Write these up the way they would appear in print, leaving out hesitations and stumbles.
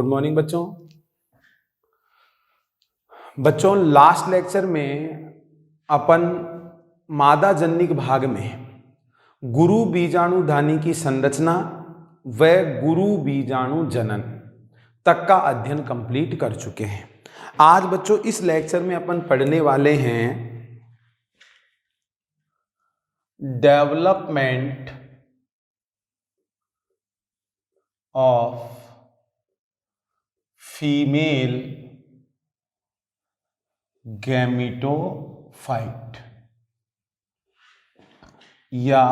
Good morning बच्चों। बच्चों last lecture में अपन मादा जन्निक भाग में गुरु बीजाणु धानी की संरचना व गुरु बीजाणु जनन तक का अध्ययन कंप्लीट कर चुके हैं। आज बच्चों इस लेक्चर में अपन पढ़ने वाले हैं डेवलपमेंट ऑफ फीमेल गैमेटोफाइट या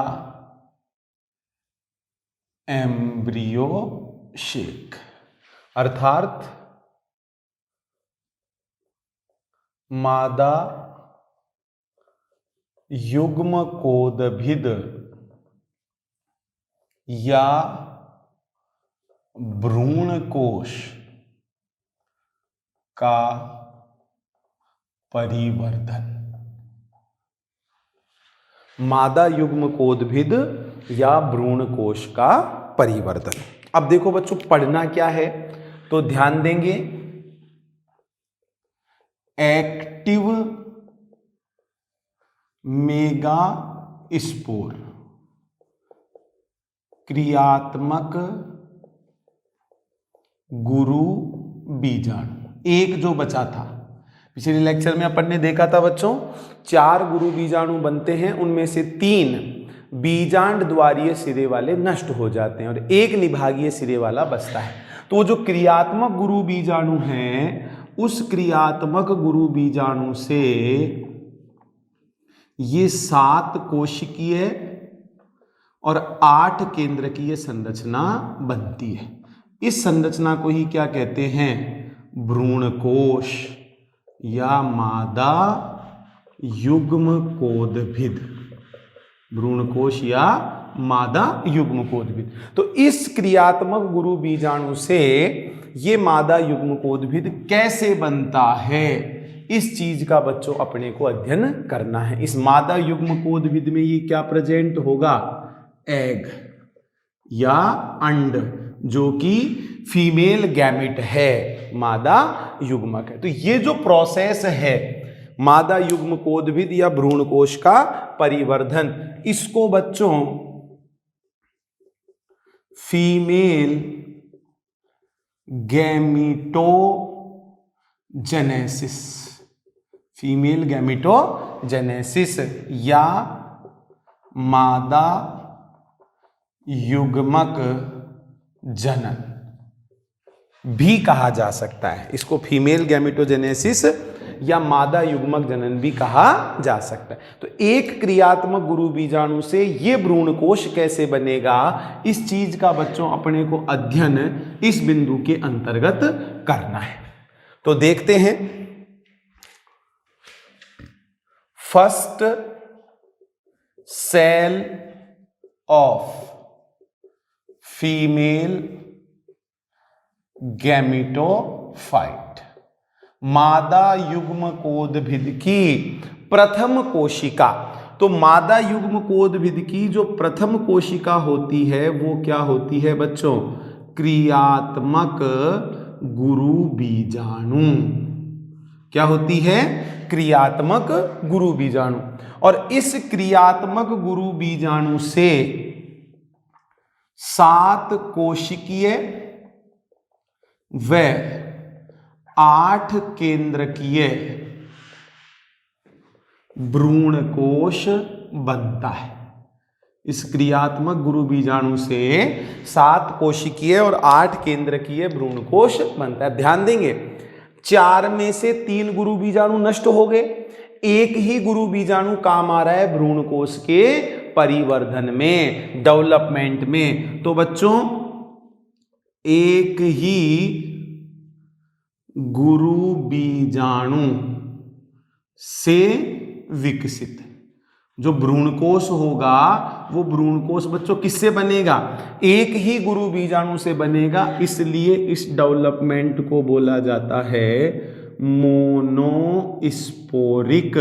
एम्ब्रियो शेक, अर्थात मादा युग्मकोदभिद या भ्रूण कोश का परिवर्धन। मादा युग्मकोदभिद या भ्रूण कोश का परिवर्धन। अब देखो बच्चों पढ़ना क्या है तो ध्यान देंगे। एक्टिव मेगा स्पोर, क्रियात्मक गुरु बीजाणु। एक जो बचा था पिछले लेक्चर में अपन ने देखा था बच्चों, 4 गुरु बीजाणु बनते हैं, उनमें से 3 बीजांड द्वारीय सिरे वाले नष्ट हो जाते हैं और 1 निभागीय सिरे वाला बचता है। तो जो क्रियात्मक गुरु बीजाणु हैं, उस क्रियात्मक गुरु बीजाणु से ये 7 कोशिकीय और 8 केंद्रकीय संरचना बनती है। इस संरचना को ही क्या कहते हैं? भ्रूण कोश या मादा युग्मकोदभिद। भ्रूण कोश या मादा युग्मकोदभिद। तो इस क्रियात्मक गुरु बीजाणु से ये मादा युग्मकोदभिद कैसे बनता है, इस चीज का बच्चों अपने को अध्ययन करना है। इस मादा युग्मकोदभिद में ये क्या प्रेजेंट होगा? एग या अंड, जो कि फीमेल गैमेट है, मादा युग्मक है। तो ये जो प्रोसेस है मादा युग्मकोदभिद या भ्रूण कोश का परिवर्धन, इसको बच्चों फीमेल गैमेटोजेनेसिस, फीमेल गैमेटोजेनेसिस या मादा युग्मक जनन भी कहा जा सकता है। इसको फीमेल गैमेटोजेनेसिस या मादा युग्मक जनन भी कहा जा सकता है। तो एक क्रियात्मक गुरु बीजाणु से ये भ्रूण कोश कैसे बनेगा, इस चीज का बच्चों अपने को अध्ययन इस बिंदु के अंतर्गत करना है। तो देखते हैं first cell of female gametophyte, मादा युग्मकोदभिद की प्रथम कोशिका। तो मादा युग्मकोदभिद की जो प्रथम कोशिका होती है वो क्या होती है बच्चों? क्रियात्मक गुरु बीजाणु। क्या होती है? क्रियात्मक गुरु बीजाणु। और इस क्रियात्मक गुरु बीजाणु से 7 कोशिकीय व 8 केंद्रकीय भ्रूण कोश बनता है। इस क्रियात्मक गुरु बीजाणु से 7 कोशिकीय और 8 केंद्रकीय भ्रूण कोश बनता है। ध्यान देंगे 4 में से 3 गुरु बीजाणु नष्ट हो गए, एक ही गुरु बीजाणु काम आ रहा है भ्रूण कोश के परिवर्धन में, डेवलपमेंट में। तो बच्चों एक ही गुरु बीजाणु से विकसित जो भ्रूणकोश होगा, वो भ्रूणकोश बच्चों किससे बनेगा? एक ही गुरु बीजाणु से बनेगा। इसलिए इस डेवलपमेंट को बोला जाता है मोनोस्पोरिक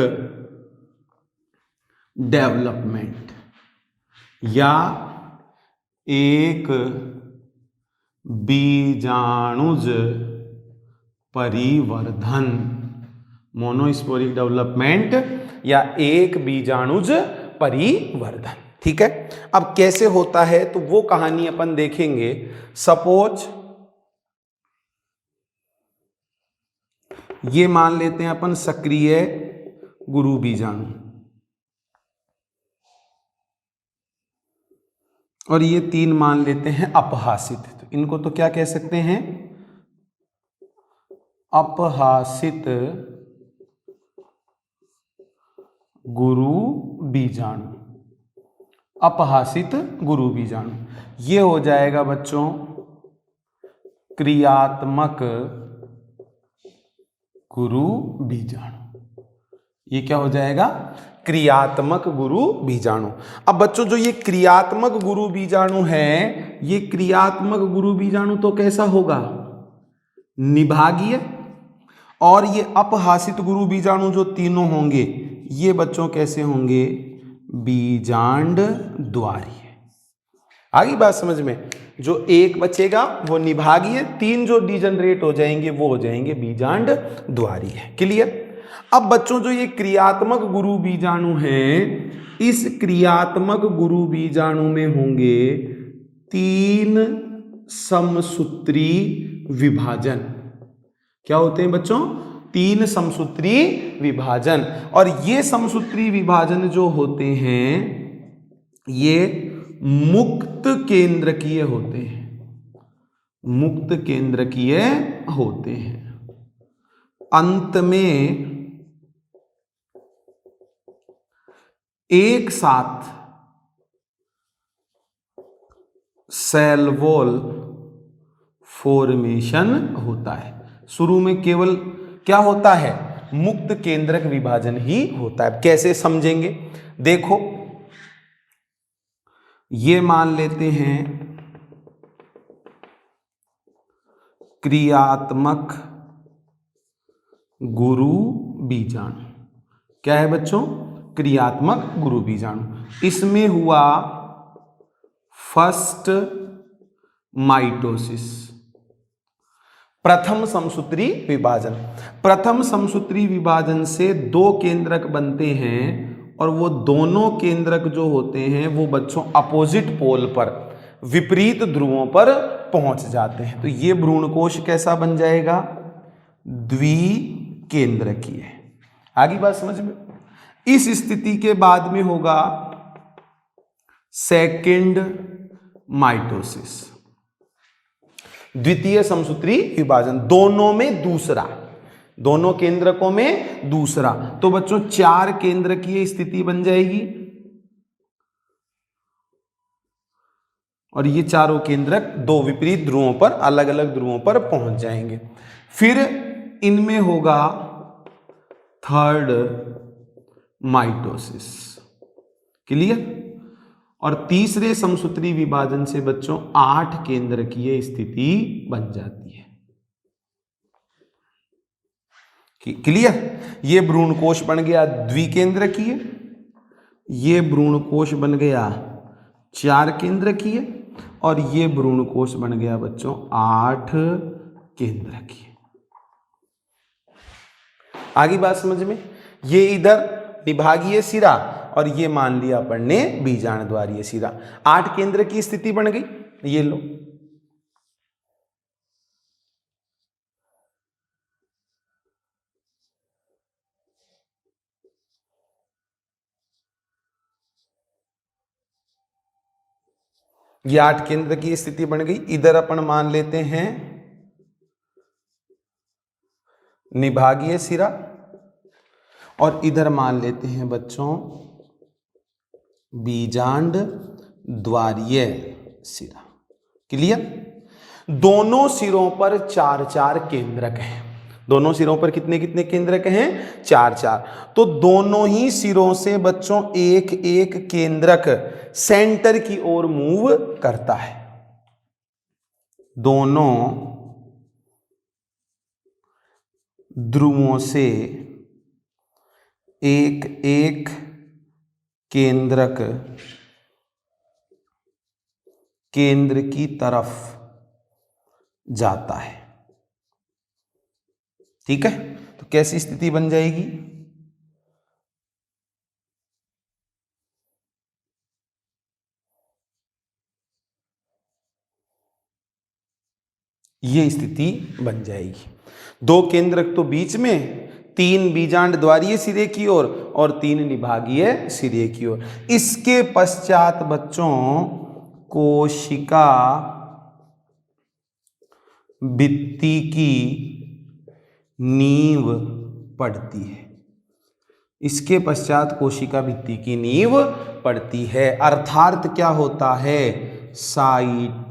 डेवलपमेंट या एक बीजाणुज परिवर्धन, मोनोस्पोरिक डेवलपमेंट या एक बीजाणुज परिवर्धन। ठीक है, अब कैसे होता है तो वो कहानी अपन देखेंगे। सपोज ये मान लेते हैं अपन सक्रिय गुरु बीजाणु, और ये 3 मान लेते हैं अपहासित। तो इनको तो क्या कह सकते हैं, अपहासित गुरु बीजाणु, अपहासित गुरु बीजाणु। ये हो जाएगा बच्चों क्रियात्मक गुरु बीजाणु। ये क्या हो जाएगा, क्रियात्मक गुरु बीजाणु। अब बच्चों जो ये क्रियात्मक गुरु बीजाणु है, ये क्रियात्मक गुरु बीजाणु तो कैसा होगा, निभागीय। और ये अपहासित गुरु बीजाणु जो तीनों होंगे, ये बच्चों कैसे होंगे, बीजांड द्वारीय। आगे बात समझ में, जो एक बचेगा वो निभागीय, 3 जो डिजनरेट हो जाएंगे वो हो जाएंगे बीजांड द्वारीय। क्लियर। अब बच्चों जो ये क्रियात्मक गुरु बीजाणु हैं, इस क्रियात्मक गुरु बीजाणु में होंगे 3 समसूत्री विभाजन। क्या होते हैं बच्चों, 3 समसूत्री विभाजन। और ये समसूत्री विभाजन जो होते हैं ये मुक्त केंद्रकीय होते हैं, मुक्त केंद्रकीय होते हैं। अंत में एक साथ सेल वॉल फॉर्मेशन होता है। शुरू में केवल क्या होता है, मुक्त केंद्रक विभाजन ही होता है। कैसे समझेंगे, देखो ये मान लेते हैं क्रियात्मक गुरु बीजाणु। क्या है बच्चों, क्रियात्मक गुरु बीजाणु। इसमें हुआ फर्स्ट माइटोसिस, प्रथम समसूत्री विभाजन। प्रथम समसूत्री विभाजन से 2 केंद्रक बनते हैं, और वो दोनों केंद्रक जो होते हैं वो बच्चों अपोजिट पोल पर, विपरीत ध्रुवों पर पहुंच जाते हैं। तो ये भ्रूणकोश कैसा बन जाएगा, द्विकेंद्रकीय। आगे बात समझ में। इस स्थिति के बाद में होगा सेकेंड माइटोसिस, द्वितीय समसूत्री विभाजन, दोनों में दूसरा, दोनों केंद्रकों में दूसरा। तो बच्चों 4 केंद्रकीय स्थिति बन जाएगी, और ये चारों केंद्रक 2 विपरीत ध्रुवों पर, अलग अलग ध्रुवों पर पहुंच जाएंगे। फिर इनमें होगा थर्ड माइटोसिस। क्लियर। और तीसरे समसूत्री विभाजन से बच्चों 8 केंद्रकीय स्थिति बन जाती है। क्लियर। ये भ्रूणकोश बन गया द्विकेंद्रकीय, ये भ्रूणकोश बन गया 4 केंद्रकीय, और ये भ्रूणकोश बन गया बच्चों 8 केंद्रकीय। आगे बात समझ में। ये इधर विभागीय सिरा, और ये मान लिया अपन ने बीजांड द्वारीय सिरा। 8 केंद्र की स्थिति बन गई, ये लो। ये 8 केंद्र की स्थिति बन गई। इधर अपन मान लेते हैं निभागीय सिरा, और इधर मान लेते हैं बच्चों बीजांड द्वारीय सिरा। क्लियर। दोनों सिरों पर 4-4 केंद्रक हैं। दोनों सिरों पर कितने कितने केंद्रक हैं, 4-4। तो दोनों ही सिरों से बच्चों एक एक केंद्रक सेंटर की ओर मूव करता है। दोनों ध्रुवों से एक एक केंद्रक केंद्र की तरफ जाता है। ठीक है, तो कैसी स्थिति बन जाएगी? ये स्थिति बन जाएगी। दो केंद्रक तो बीच में, तीन बीजांड द्वारीय सिरे की ओर और तीन निभागीय सिरे की ओर। इसके पश्चात बच्चों कोशिका भित्ति की नींव पड़ती है। इसके पश्चात कोशिका भित्ति की नींव पड़ती है, अर्थात क्या होता है? साइटोकाइनेसिस।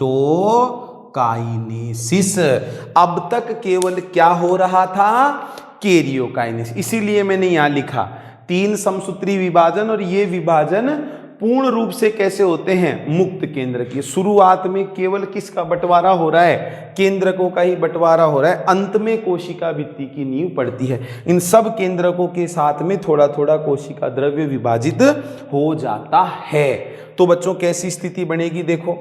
अब तक केवल क्या हो रहा था? कैरियोकाइनेसिस। इसीलिए मैंने यहां लिखा 3 समसूत्री विभाजन, और ये विभाजन पूर्ण रूप से कैसे होते हैं? मुक्त केंद्र की। शुरुआत में केवल किसका बंटवारा हो रहा है? केंद्रकों का ही बंटवारा हो रहा है। अंत में कोशिका भित्ति की नींव पड़ती है। इन सब केंद्रकों के साथ में थोड़ा थोड़ा कोशिका द्रव्य विभाजित हो जाता है। तो बच्चों कैसी स्थिति बनेगी? देखो,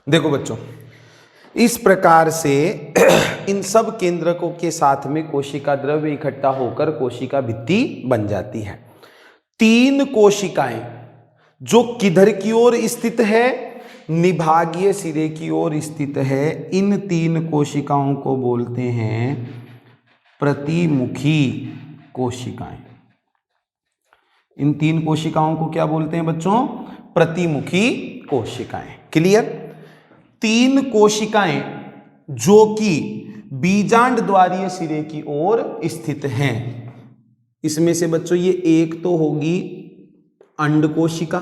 देखो बच्चों, इस प्रकार से इन सब केंद्रकों के साथ में कोशिका द्रव्य इकट्ठा होकर कोशिका भित्ति बन जाती है। 3 कोशिकाएं जो किधर की ओर स्थित है? निभागीय सिरे की ओर स्थित है। इन 3 कोशिकाओं को बोलते हैं प्रतिमुखी कोशिकाएं। इन 3 कोशिकाओं को क्या बोलते हैं बच्चों? प्रतिमुखी कोशिकाएं। क्लियर? 3 कोशिकाएं जो कि बीजांड द्वारीय सिरे की ओर स्थित हैं। इसमें से बच्चों ये एक तो होगी अंड कोशिका,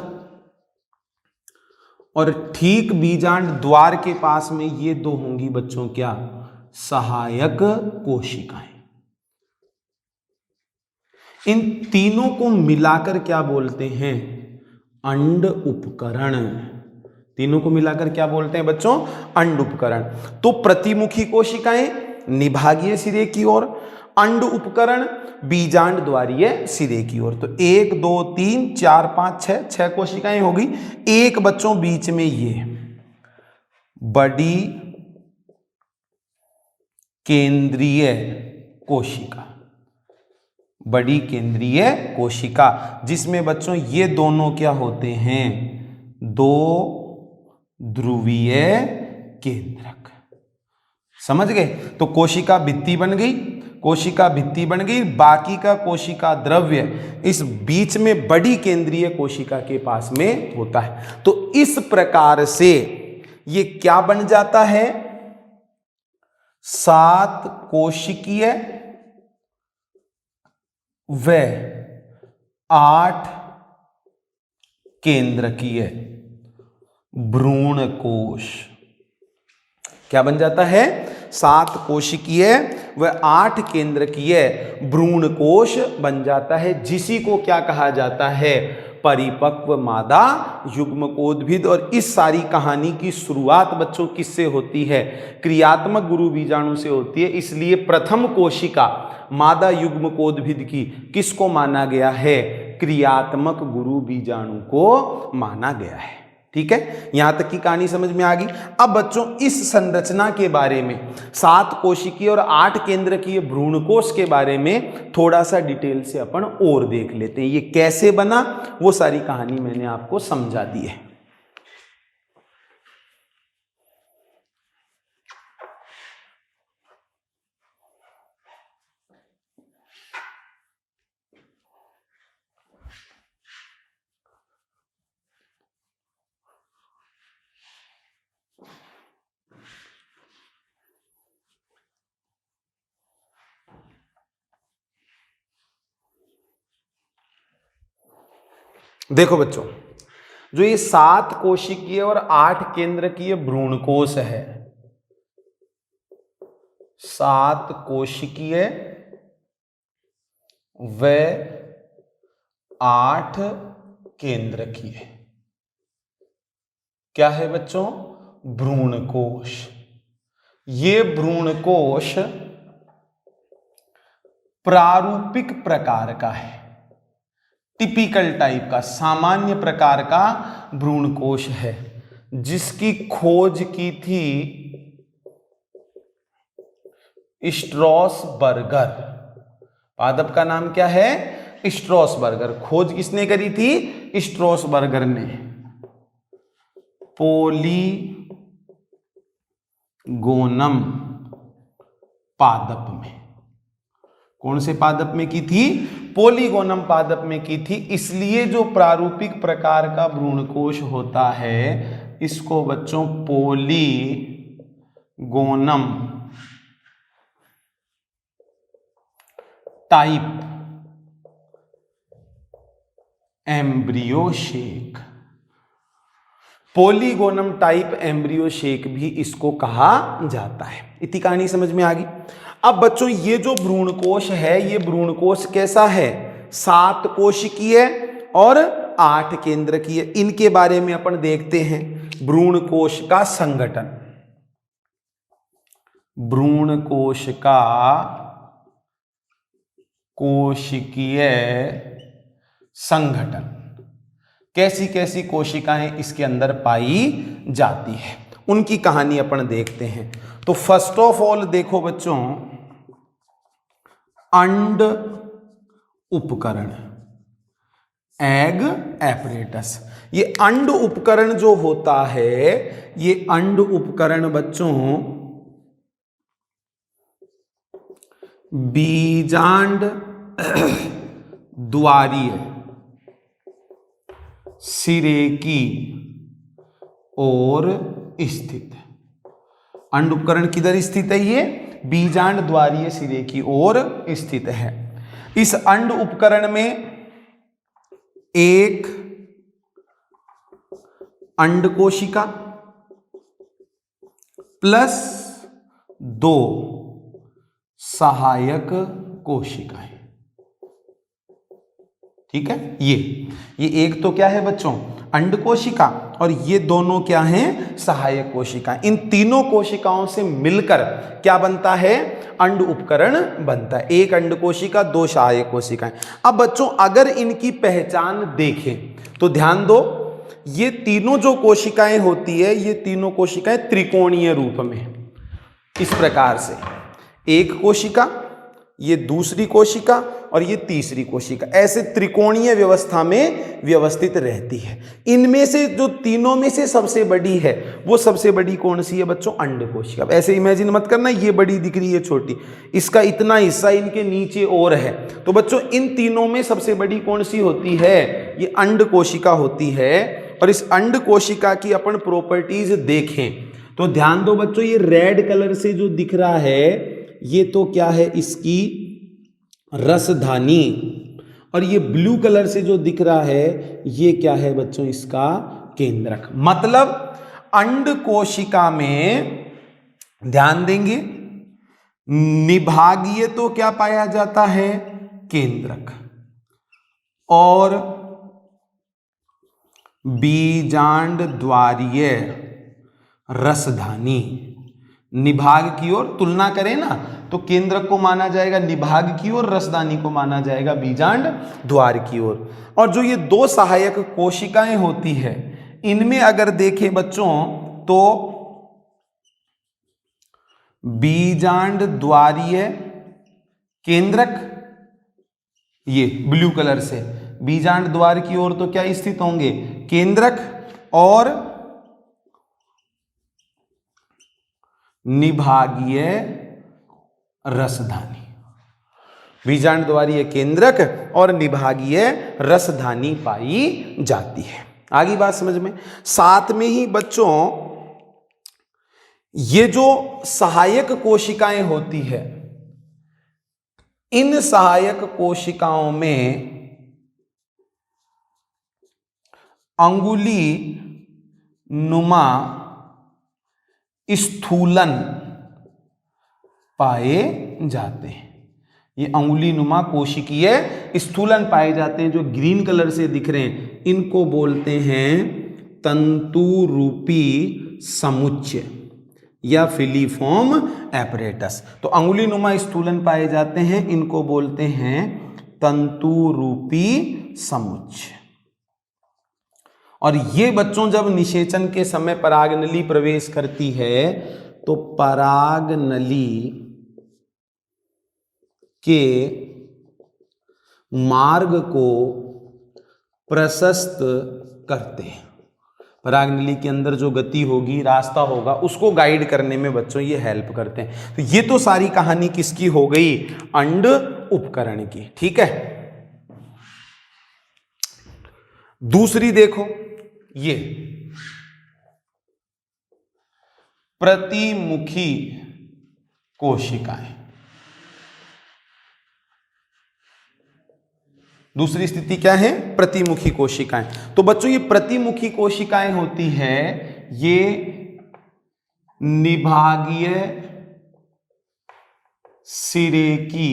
और ठीक बीजांड द्वार के पास में ये 2 होंगी बच्चों क्या? सहायक कोशिकाएं। इन तीनों को मिलाकर क्या बोलते हैं? अंड उपकरण। तीनों को मिलाकर क्या बोलते हैं बच्चों? अंड उपकरण। तो प्रतिमुखी कोशिकाएं निभागीय सिरे की ओर, अंड उपकरण बीजांड द्वारीय सिरे की ओर। तो 1 2 3 4 5 6 कोशिकाएं होगी। एक बच्चों बीच में ये बड़ी केंद्रीय कोशिका, बड़ी केंद्रीय कोशिका, जिसमें बच्चों ये दोनों क्या होते हैं? 2 ध्रुवीय केंद्रक। समझ गए? तो कोशिका भित्ति बन गई, कोशिका भित्ति बन गई। बाकी का कोशिका द्रव्य इस बीच में बड़ी केंद्रीय कोशिका के पास में होता है। तो इस प्रकार से ये क्या बन जाता है? 7 कोशिकीय व 8 केंद्रकीय भ्रूण कोश। क्या बन जाता है? 7 कोशिकीय व 8 केंद्रकीय भ्रूण कोश बन जाता है, जिसी को क्या कहा जाता है? परिपक्व मादा युग्मकोद्भिद। और इस सारी कहानी की शुरुआत बच्चों किससे होती है? क्रियात्मक गुरु बीजाणु से होती है। इसलिए प्रथम कोशिका मादा युग्मकोद्भिद की किसको माना गया है? क्रियात्मक गुरु बीजाणु को माना गया है। ठीक है, यहां तक की कहानी समझ में आ गई। अब बच्चों इस संरचना के बारे में, 7 कोशिकीय और 8 केंद्रकीय भ्रूणकोश के बारे में थोड़ा सा डिटेल से अपन और देख लेते हैं। ये कैसे बना वो सारी कहानी मैंने आपको समझा दी है। देखो बच्चों, जो ये 7 कोशिकीय और 8 केंद्रकीय भ्रूणकोश है, 7 कोशिकीय व 8 केंद्रकीय क्या है बच्चों? भ्रूणकोश। ये भ्रूणकोश प्रारूपिक प्रकार का है, टिपिकल टाइप का, सामान्य प्रकार का भ्रूणकोश है, जिसकी खोज की थी स्ट्रॉसबर्गर। पादप का नाम क्या है? स्ट्रॉसबर्गर। खोज किसने करी थी? स्ट्रॉसबर्गर ने। पोलीगोनम पादप में। कौन से पादप में की थी? पोलीगोनम पादप में की थी। इसलिए जो प्रारूपिक प्रकार का भ्रूणकोश होता है, इसको बच्चों polygonum type embryo sac, polygonum type embryo sac भी इसको कहा जाता है। इतनी कहानी समझ में आ गई। अब बच्चों ये जो भ्रूणकोश है, ये भ्रूणकोश कैसा है? 7 कोशिकीय और 8 केंद्रकीय। इनके बारे में अपन देखते हैं। भ्रूणकोश का संगठन, भ्रूणकोश का कोशिकीय संगठन, कैसी कैसी कोशिकाएं इसके अंदर पाई जाती है, उनकी कहानी अपन देखते हैं। तो फर्स्ट ऑफ ऑल देखो बच्चों, अंड उपकरण, एग एपरेटस। ये अंड उपकरण जो होता है, ये अंड उपकरण बच्चों बीजांड द्वारीय सिरे की ओर स्थित। अंड उपकरण किधर स्थित है? ये बीजांड द्वारीय सिरे की ओर स्थित है। इस अंड उपकरण में एक अंड कोशिका प्लस 2 सहायक कोशिकाएं। ठीक है, ये एक तो क्या है बच्चों? अंड कोशिका, और ये दोनों क्या हैं? सहायक कोशिका। इन तीनों कोशिकाओं से मिलकर क्या बनता है? अंड उपकरण बनता है। एक अंड कोशिका, 2 सहायक कोशिकाएं। अब बच्चों अगर इनकी पहचान देखें तो ध्यान दो, ये तीनों जो कोशिकाएं होती है, ये तीनों कोशिकाएं त्रिकोणीय रूप में, इस प्रकार से, एक कोशिका, ये दूसरी कोशिका और ये तीसरी कोशिका, ऐसे त्रिकोणीय व्यवस्था में व्यवस्थित रहती है। इनमें से जो तीनों में से सबसे बड़ी है, वो सबसे बड़ी कौन सी है बच्चों? अंड कोशिका। ऐसे इमेजिन मत करना ये बड़ी दिख रही है, छोटी, इसका इतना हिस्सा इनके नीचे और है। तो बच्चों इन तीनों में सबसे बड़ी कौन सी होती है? ये अंड कोशिका होती है। और इस अंड कोशिका की अपन प्रॉपर्टीज देखें तो ध्यान दो बच्चों, ये रेड कलर से जो दिख रहा है, ये तो क्या है? इसकी रसधानी और ये ब्लू कलर से जो दिख रहा है ये क्या है बच्चों, इसका केंद्रक। मतलब अंड कोशिका में ध्यान देंगे, निभागीय तो क्या पाया जाता है, केंद्रक, और बीजांड द्वारीय रसधानी। निभाग की ओर तुलना करें ना तो केंद्रक को माना जाएगा निभाग की ओर, रसदानी को माना जाएगा बीजांड द्वार की ओर। और जो ये दो सहायक कोशिकाएं होती है इनमें अगर देखें बच्चों तो बीजांड द्वारीय केंद्रक, ये ब्लू कलर से बीजांड द्वार की ओर तो क्या स्थित होंगे, केंद्रक, और निभागीय रसधानी। बीजांड द्वारीय केंद्रक और निभागीय रसधानी पाई जाती है। आगे बात समझ में। साथ में ही बच्चों ये जो सहायक कोशिकाएं होती है इन सहायक कोशिकाओं में अंगुली नुमा स्थूलन पाए जाते हैं। ये अंगुली नुमा कोशिकीय स्थूलन पाए जाते हैं जो ग्रीन कलर से दिख रहे हैं, इनको बोलते हैं तंतु रूपी समुच्चय या फिलीफॉर्म एपरेटस। तो अंगुली नुमा स्थूलन पाए जाते हैं, इनको बोलते हैं तंतु रूपी समुच्चय। और ये बच्चों जब निषेचन के समय परागनली प्रवेश करती है तो परागनली के मार्ग को प्रशस्त करते हैं। परागनली के अंदर जो गति होगी, रास्ता होगा, उसको गाइड करने में बच्चों ये हेल्प करते हैं। तो ये तो सारी कहानी किसकी हो गई, अंड उपकरण की। ठीक है, दूसरी देखो, ये प्रतिमुखी कोशिकाएं। दूसरी स्थिति क्या है, प्रतिमुखी कोशिकाएं। तो बच्चों ये प्रतिमुखी कोशिकाएं होती है, ये निभागीय सिरे की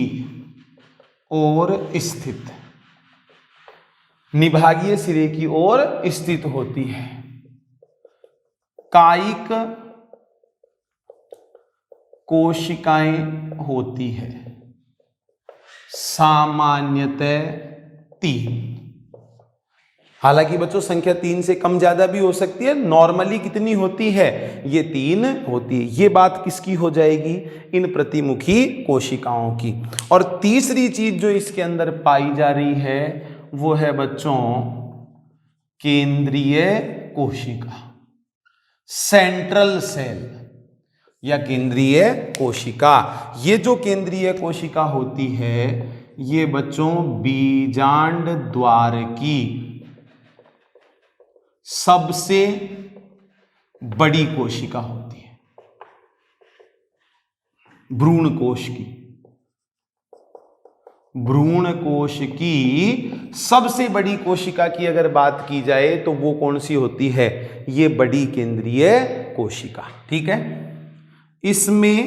ओर स्थित, निभागीय सिरे की ओर स्थित होती है। कायिक कोशिकाएं होती है सामान्यतः 3। हालांकि बच्चों संख्या 3 से कम ज्यादा भी हो सकती है, नॉर्मली कितनी होती है, ये 3 होती है। ये बात किसकी हो जाएगी, इन प्रतिमुखी कोशिकाओं की। और तीसरी चीज जो इसके अंदर पाई जा रही है वो है बच्चों केंद्रीय कोशिका, सेंट्रल सेल या केंद्रीय कोशिका। ये जो केंद्रीय कोशिका होती है ये बच्चों बीजांड द्वार की सबसे बड़ी कोशिका होती है, भ्रूण कोश की। भ्रूण कोश की सबसे बड़ी कोशिका की अगर बात की जाए तो वो कौन सी होती है, ये बड़ी केंद्रीय कोशिका। ठीक है, इसमें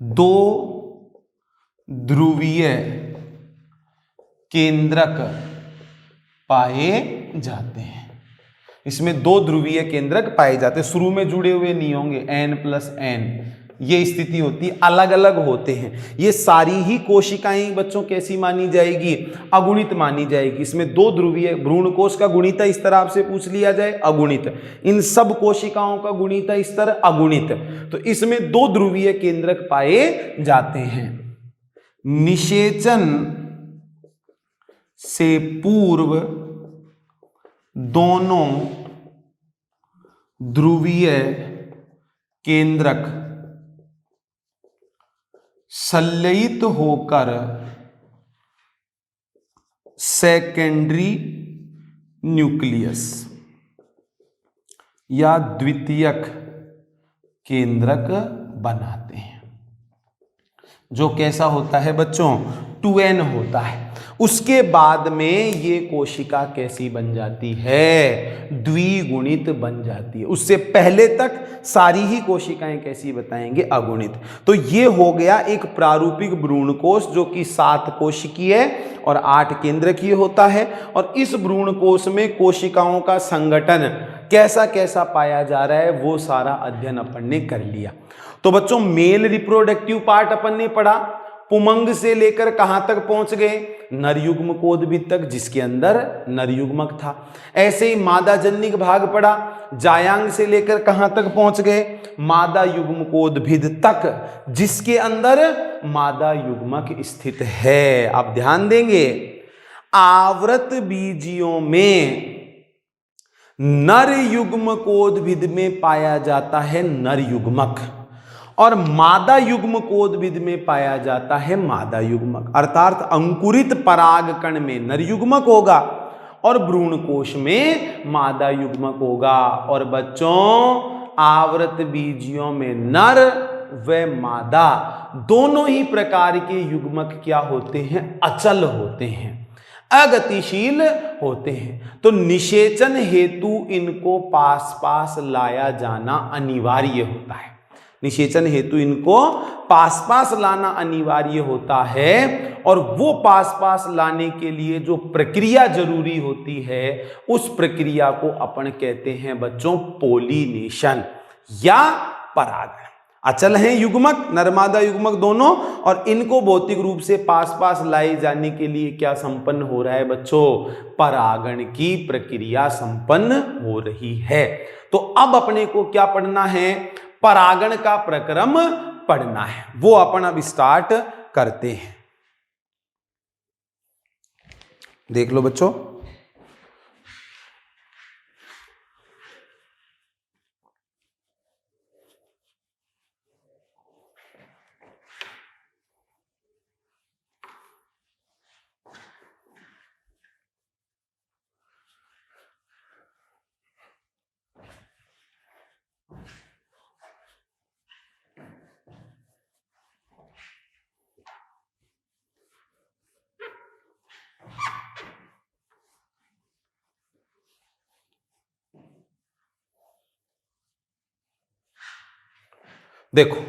2 ध्रुवीय केंद्रक पाए जाते हैं। इसमें 2 ध्रुवीय केंद्रक पाए जाते हैं, शुरू में जुड़े हुए नहीं होंगे, n+n ये स्थिति होती, अलग अलग होते हैं। ये सारी ही कोशिकाएं बच्चों कैसी मानी जाएगी, अगुणित मानी जाएगी। इसमें 2 ध्रुवीय, भ्रूण कोश का गुणिता स्तर आपसे पूछ लिया जाए, अगुणित। इन सब कोशिकाओं का गुणिता स्तर अगुणित। तो इसमें 2 ध्रुवीय केंद्रक पाए जाते हैं। निषेचन से पूर्व दोनों ध्रुवीय केंद्रक संलयित होकर सेकेंडरी न्यूक्लियस या द्वितीयक केंद्रक बनाते हैं। जो कैसा होता है बच्चों, 2n होता है। उसके बाद में ये कोशिका कैसी बन जाती है, द्विगुणित बन जाती है। उससे पहले तक सारी ही कोशिकाएं कैसी बताएंगे, अगुणित। तो ये हो गया एक प्रारूपिक भ्रूणकोश जो कि 7 कोशिकीय और 8 केंद्रकीय होता है। और इस भ्रूणकोश में कोशिकाओं का संगठन कैसा कैसा पाया जा रहा है वो सारा अध्ययन अपन ने कर लिया। तो बच्चों मेल रिप्रोडक्टिव पार्ट अपन ने पढ़ा, पुमंग से लेकर कहां तक पहुंच गए, नरयुग्मकोद्भिद तक, जिसके अंदर नरयुग्मक था। ऐसे ही मादा जन्निक भाग पढ़ा, जायांग से लेकर कहां तक पहुंच गए, मादा युग्मकोद्भिद तक, जिसके अंदर मादा युग्मक स्थित है। आप ध्यान देंगे, आवृत बीजियों में नर युग्मकोद्भिद में पाया जाता है नर युग्मक और मादा युग्मकोद्भिद में पाया जाता है मादा युग्मक। अर्थात अंकुरित परागकण में नर युग्मक होगा और भ्रूणकोश में मादा युग्मक होगा। और बच्चों आवृत बीजियों में नर व मादा दोनों ही प्रकार के युग्मक क्या होते हैं, अचल होते हैं, अगतिशील होते हैं। तो निषेचन हेतु इनको पास पास लाया जाना अनिवार्य होता है। निषेचन हेतु इनको पास पास लाना अनिवार्य होता है। और वो पास पास लाने के लिए जो प्रक्रिया जरूरी होती है उस प्रक्रिया को अपन कहते हैं बच्चों पोलिनेशन या परागण। अचल हैं युग्मक, नरमादा युग्मक दोनों, और इनको भौतिक रूप से पास पास लाए जाने के लिए क्या संपन्न हो रहा है बच्चों, परागण की प्रक्रिया संपन्न हो रही है। तो अब अपने को क्या पढ़ना है, परागण का प्रक्रम पढ़ना है। वो अपन अब स्टार्ट करते हैं। देख लो बच्चों, देखो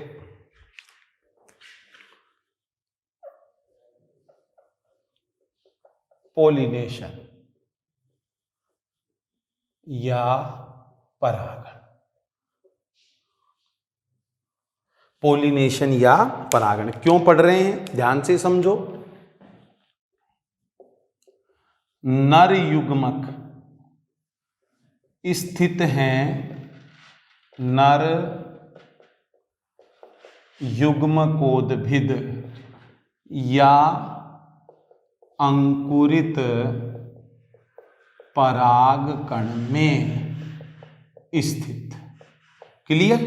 पोलिनेशन या परागण, पोलिनेशन या परागण क्यों पढ़ रहे हैं, ध्यान से समझो। नर युग्मक स्थित हैं नर युग्मकोद्भिद या अंकुरित परागकण में स्थित, क्लियर।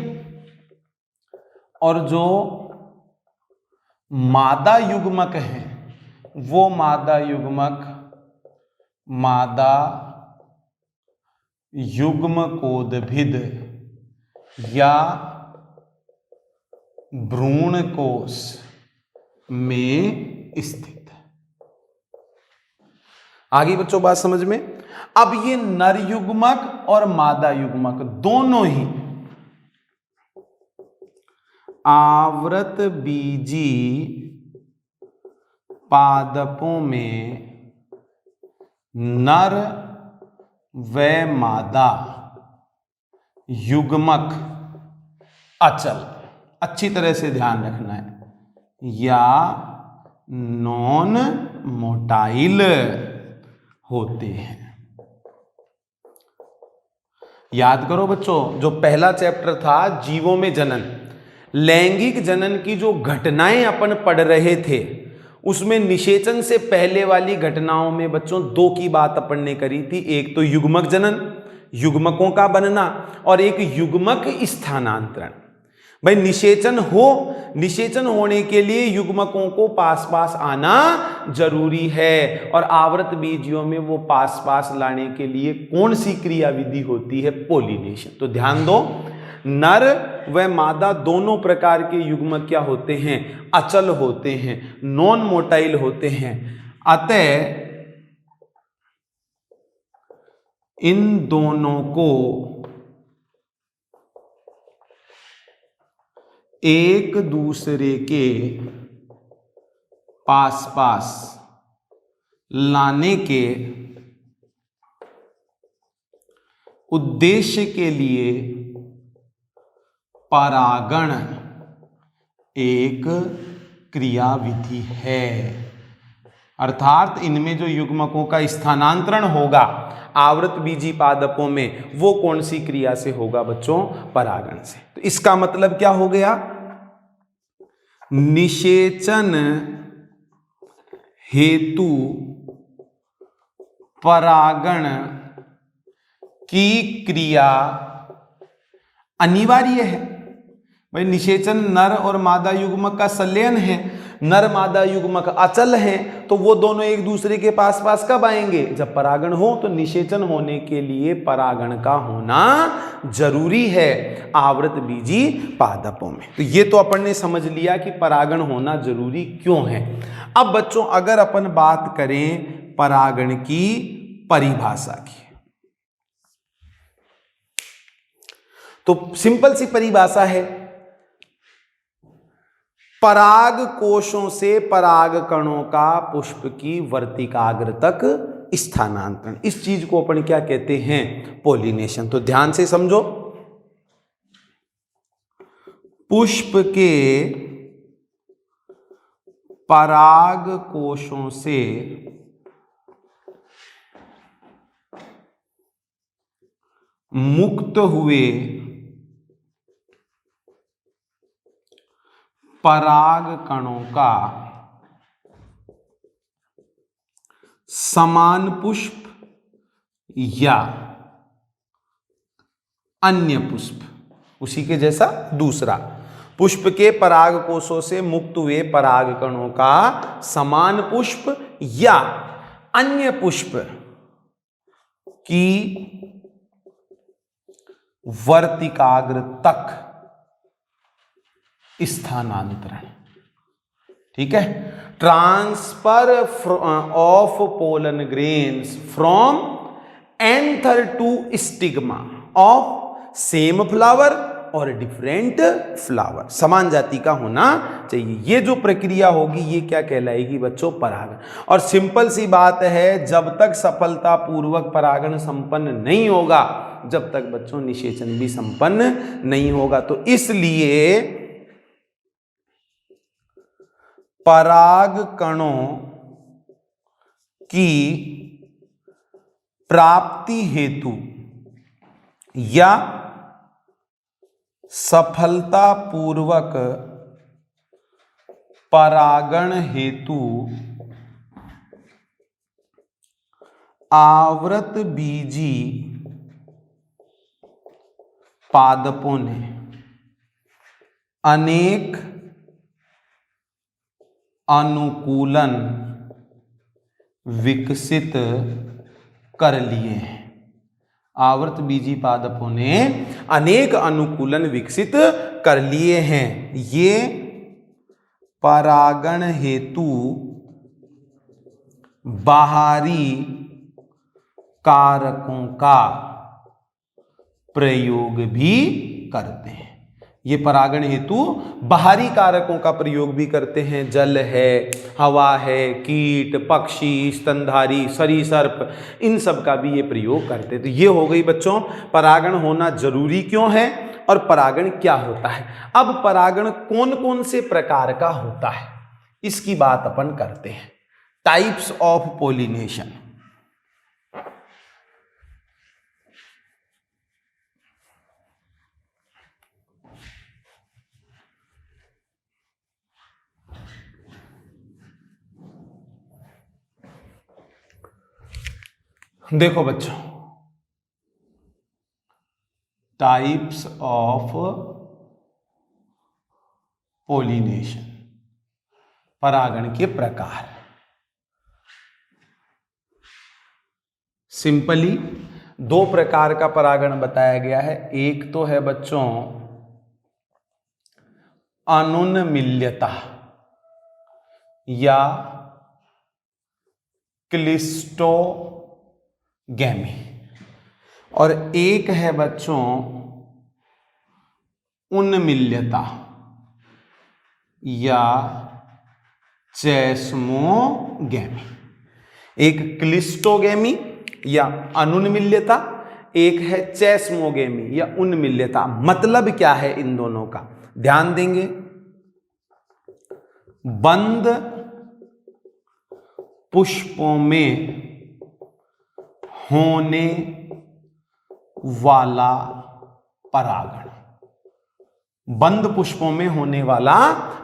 और जो मादा युग्मक हैं वो मादा युग्मक मादा युग्मकोद्भिद या भ्रूणकोश में स्थित। आगे बच्चों बात समझ में। अब ये नर युग्मक और मादा युग्मक दोनों ही आवृत बीजी पादपों में नर व मादा युग्मक अचल, अच्छी तरह से ध्यान रखना है, या नॉन मोटाइल होते हैं। याद करो बच्चों, जो पहला चैप्टर था जीवों में जनन, लैंगिक जनन की जो घटनाएं अपन पढ़ रहे थे उसमें निषेचन से पहले वाली घटनाओं में बच्चों 2 की बात अपन ने करी थी। एक तो युग्मक जनन, युग्मकों का बनना, और एक युग्मक स्थानांतरण। भाई निषेचन होने के लिए युग्मकों को पास पास आना जरूरी है, और आवृत बीजियों में वो पास पास लाने के लिए कौन सी क्रिया विधि होती है, पोलिनेशन। तो ध्यान दो, नर वह मादा दोनों प्रकार के युग्मक क्या होते हैं, अचल होते हैं, नॉन मोटाइल होते हैं। अतः इन दोनों को एक दूसरे के पास पास लाने के उद्देश्य के लिए परागण एक क्रियाविधि है। अर्थात इनमें जो युग्मकों का स्थानांतरण होगा आवृत बीजी पादपों में, वो कौन सी क्रिया से होगा बच्चों, परागण से। तो इसका मतलब क्या हो गया, निषेचन हेतु परागण की क्रिया अनिवार्य है। भाई निषेचन नर और मादा युग्मक का संलयन है, नर मादा युग्मक अचल हैं, तो वो दोनों एक दूसरे के पास पास कब आएंगे, जब परागण हो। तो निषेचन होने के लिए परागण का होना जरूरी है आवृत बीजी पादपों में। तो ये तो अपन ने समझ लिया कि परागण होना जरूरी क्यों है। अब बच्चों अगर अपन बात करें परागण की परिभाषा की, तो सिंपल सी परिभाषा है, पराग कोशों से पराग कणों का पुष्प की वर्तिकाग्र तक स्थानांतरण। इस चीज को अपन क्या कहते हैं, पोलिनेशन। तो ध्यान से समझो, पुष्प के पराग कोशों से मुक्त हुए पराग कणों का समान पुष्प या अन्य पुष्प, उसी के जैसा दूसरा, पुष्प के पराग कोशों से मुक्त हुए पराग कणों का समान पुष्प या अन्य पुष्प की वर्तिकाग्र तक स्थानांतरण। ठीक है, transfer of pollen grains from anther to stigma of same flower और डिफरेंट फ्लावर, समान जाति का होना चाहिए। ये जो प्रक्रिया होगी ये क्या कहलाएगी बच्चों, परागण। और सिंपल सी बात है, जब तक सफलतापूर्वक परागण संपन्न नहीं होगा, जब तक बच्चों निषेचन भी संपन्न नहीं होगा। तो इसलिए पराग कणों की प्राप्ति हेतु या सफलतापूर्वक परागण हेतु आवृत बीजी पादपों ने अनेक अनुकूलन विकसित कर लिए हैं। आवृत बीजी पादपों ने अनेक अनुकूलन विकसित कर लिए हैं। ये परागण हेतु बाहरी कारकों का प्रयोग भी करते हैं। ये परागण हेतु बाहरी कारकों का प्रयोग भी करते हैं। जल है, हवा है, कीट, पक्षी, स्तनधारी, सरीसर्प, इन सब का भी ये प्रयोग करते हैं। तो ये हो गई बच्चों परागण होना जरूरी क्यों है और परागण क्या होता है। अब परागण कौन कौन से प्रकार का होता है इसकी बात अपन करते हैं। Types of pollination. देखो बच्चों, टाइप्स ऑफ पोलिनेशन, परागण के प्रकार। सिंपली दो प्रकार का परागण बताया गया है। एक तो है बच्चों अनुन्मिल्यता या क्लिस्टोगैमी, और एक है बच्चों उन्मिल्यता या चेस्मोगैमी। एक क्लिस्टोगैमी या अनुन्मिल्यता, एक है चेस्मोगैमी या उन्मिल्यता। मतलब क्या है इन दोनों का, ध्यान देंगे। बंद पुष्पों में होने वाला परागण, बंद पुष्पों में होने वाला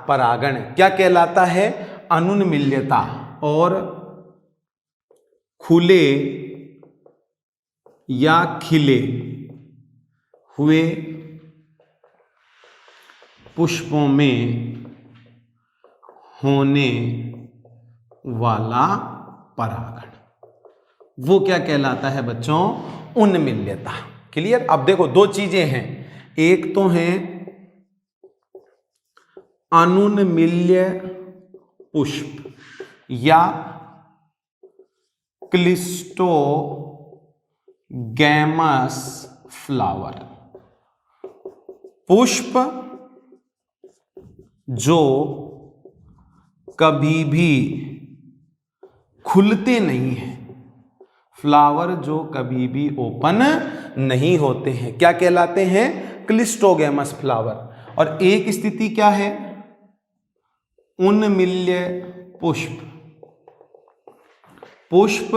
परागण क्या कहलाता है, अनुन्मिल्यता। और खुले या खिले हुए पुष्पों में होने वाला परागण, वो क्या कहलाता है बच्चों, उन्मिल्यता। क्लियर। अब देखो दो चीजें हैं, एक तो है अनुन्मिल्य पुष्प या क्लिस्टोगैमस फ्लावर। पुष्प जो कभी भी खुलते नहीं हैं, फ्लावर जो कभी भी ओपन नहीं होते हैं, क्या कहलाते हैं, क्लिस्टोगैमस फ्लावर। और एक स्थिति क्या है, उन्मिल्य पुष्प, पुष्प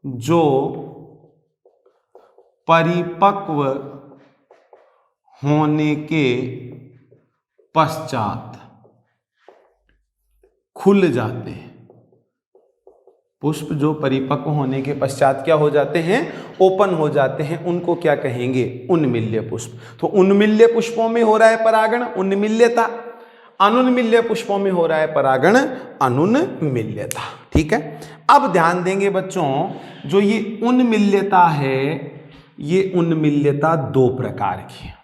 जो परिपक्व होने के पश्चात खुल जाते हैं, पुष्प जो परिपक्व होने के पश्चात क्या हो जाते हैं, ओपन हो जाते हैं, उनको क्या कहेंगे, उन्मिल्य पुष्प। तो उन्मिल्य पुष्पों में हो रहा है परागण, उन्मिल्यता। अनुन्मिल्य पुष्पों में हो रहा है परागण, अनुन्मिल्यता। ठीक है। अब ध्यान देंगे बच्चों, जो ये उन्मिल्यता है, ये उन्मिल्यता दो प्रकार की है।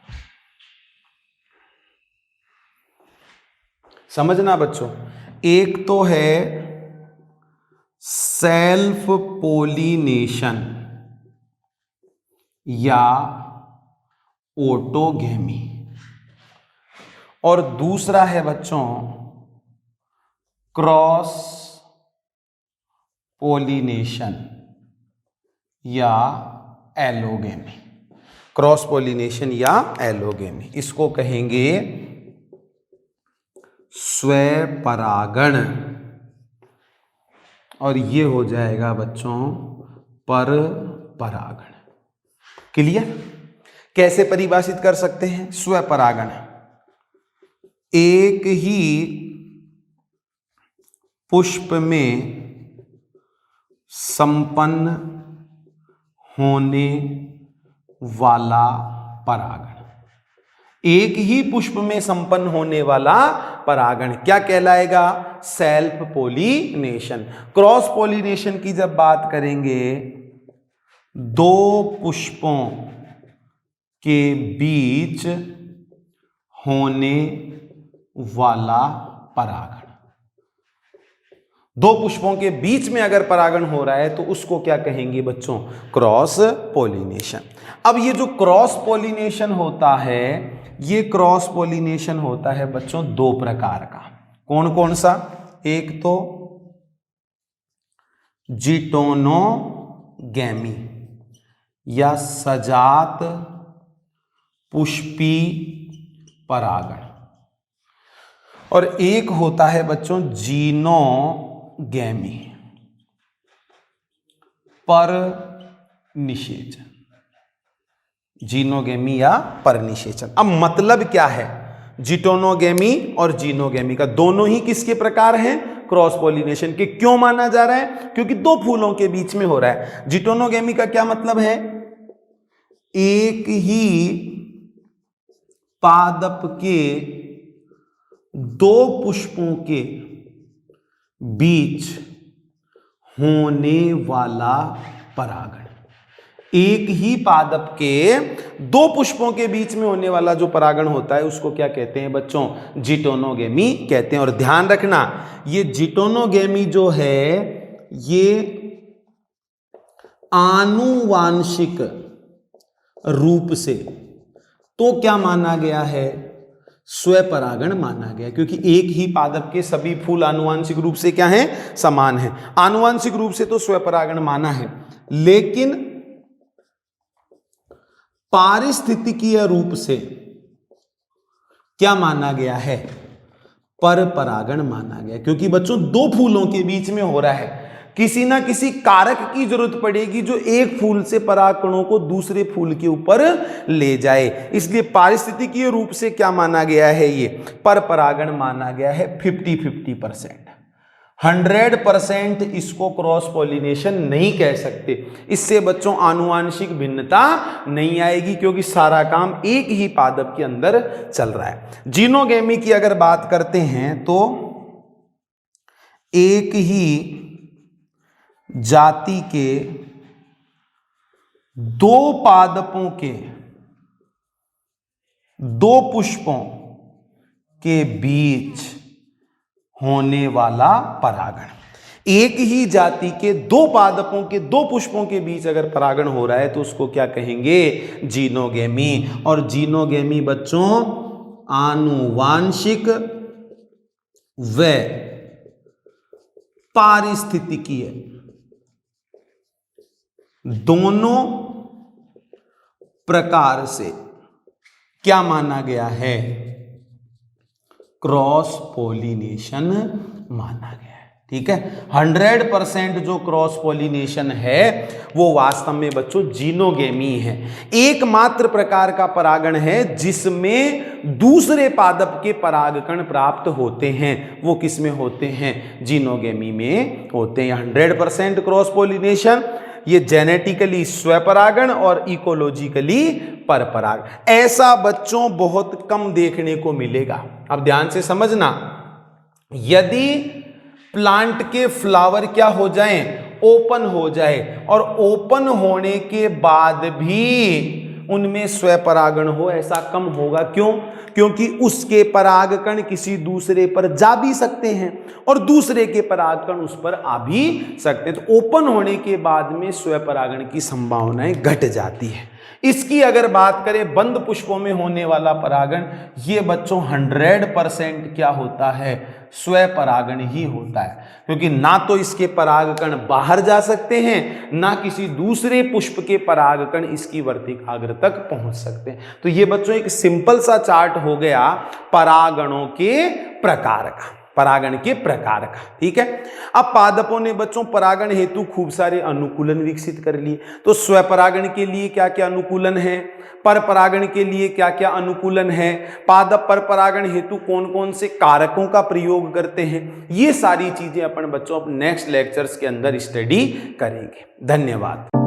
समझना बच्चों, एक तो है सेल्फ पोलिनेशन या ऑटोगैमी, और दूसरा है बच्चों क्रॉस पोलिनेशन या एलोगैमी। क्रॉस पोलिनेशन या एलोगैमी, इसको कहेंगे स्वपरागण, और ये हो जाएगा बच्चों पर परागण। क्लियर। कैसे परिभाषित कर सकते हैं स्वपरागण, एक ही पुष्प में संपन्न होने वाला परागण, एक ही पुष्प में संपन्न होने वाला परागण क्या कहलाएगा, सेल्फ पोलिनेशन। क्रॉस पोलिनेशन की जब बात करेंगे, दो पुष्पों के बीच होने वाला परागण, दो पुष्पों के बीच में अगर परागण हो रहा है तो उसको क्या कहेंगे बच्चों, क्रॉस पोलिनेशन। अब ये जो क्रॉस पोलिनेशन होता है, ये क्रॉस पोलिनेशन होता है बच्चों दो प्रकार का। कौन कौन सा, एक तो जिटोनोगैमी या सजात पुष्पी परागण, और एक होता है बच्चों जीनोगैमी पर निषेचन, जीनोगैमी या पर निषेचन। अब मतलब क्या है, जिटोनोगैमी और जीनोगैमी का दोनों ही किसके प्रकार हैं, क्रॉस पॉलिनेशन के। क्यों माना जा रहा है, क्योंकि दो फूलों के बीच में हो रहा है। जिटोनोगैमी का क्या मतलब है, एक ही पादप के दो पुष्पों के बीच होने वाला परागण, एक ही पादप के दो पुष्पों के बीच में होने वाला जो परागण होता है उसको क्या कहते हैं बच्चों? जिटोनोगेमी कहते हैं। और ध्यान रखना, ये जिटोनोगेमी जो है ये आनुवांशिक रूप से तो क्या माना गया है? स्वपरागण माना गया, क्योंकि एक ही पादप के सभी फूल आनुवांशिक रूप से क्या हैं? समान हैं। आनुवांशिक रूप से तो स्वपरागण माना है, लेकिन पारिस्थितिकीय रूप से क्या माना गया है? परपरागण माना गया, क्योंकि बच्चों दो फूलों के बीच में हो रहा है, किसी ना किसी कारक की जरूरत पड़ेगी जो एक फूल से परागकणों को दूसरे फूल के ऊपर ले जाए। इसलिए पारिस्थितिकीय रूप से क्या माना गया है? ये परपरागण माना गया है। 50-50%, 100% इसको क्रॉस पॉलिनेशन नहीं कह सकते। इससे बच्चों आनुवांशिक भिन्नता नहीं आएगी, क्योंकि सारा काम एक ही पादप के अंदर चल रहा है। जीनोगेमी की अगर बात करते हैं तो एक ही जाति के दो पादपों के दो पुष्पों के बीच होने वाला परागण। एक ही जाति के दो पादपों के दो पुष्पों के बीच अगर परागण हो रहा है तो उसको क्या कहेंगे? जीनोगेमी। और जीनोगेमी बच्चों आनुवांशिक व पारिस्थितिकीय दोनों प्रकार से क्या माना गया है? क्रॉस पॉलिनेशन माना गया है। ठीक है, 100% जो क्रॉस पॉलिनेशन है वो वास्तव में बच्चों जीनोगेमी है। एकमात्र प्रकार का परागण है जिसमें दूसरे पादप के परागकण प्राप्त होते हैं। वो किस में होते हैं? जीनोगेमी में होते हैं। 100% क्रॉस पॉलिनेशन, ये जेनेटिकली स्वपरागण और इकोलॉजिकली परपरागण। ऐसा बच्चों बहुत कम देखने को मिलेगा। अब ध्यान से समझना, यदि प्लांट के फ्लावर क्या हो जाएं? ओपन हो जाए, और ओपन होने के बाद भी उनमें स्वपरागण हो, ऐसा कम होगा। क्यों? क्योंकि उसके परागकण किसी दूसरे पर जा भी सकते हैं और दूसरे के परागकण उस पर आ भी सकते हैं। तो ओपन होने के बाद में स्वपरागण की संभावनाएं घट जाती है। इसकी अगर बात करें बंद पुष्पों में होने वाला परागण, ये बच्चों 100% क्या होता है? स्वपरागण ही होता है, क्योंकि ना तो इसके परागकण बाहर जा सकते हैं, ना किसी दूसरे पुष्प के परागकण इसकी वर्तिकाग्र तक पहुंच सकते हैं। तो ये बच्चों एक सिंपल सा चार्ट हो गया परागणों के प्रकार का, परागण के प्रकार का। ठीक है, अब पादपों ने बच्चों परागण हेतु खूब सारे अनुकूलन विकसित कर लिए। तो स्वपरागण के लिए क्या क्या अनुकूलन है? परपरागण के लिए क्या क्या अनुकूलन है? पादप परपरागण हेतु कौन कौन से कारकों का प्रयोग करते हैं? ये सारी चीजें अपन बच्चों अब नेक्स्ट लेक्चर्स के अंदर स्टडी करेंगे। धन्यवाद।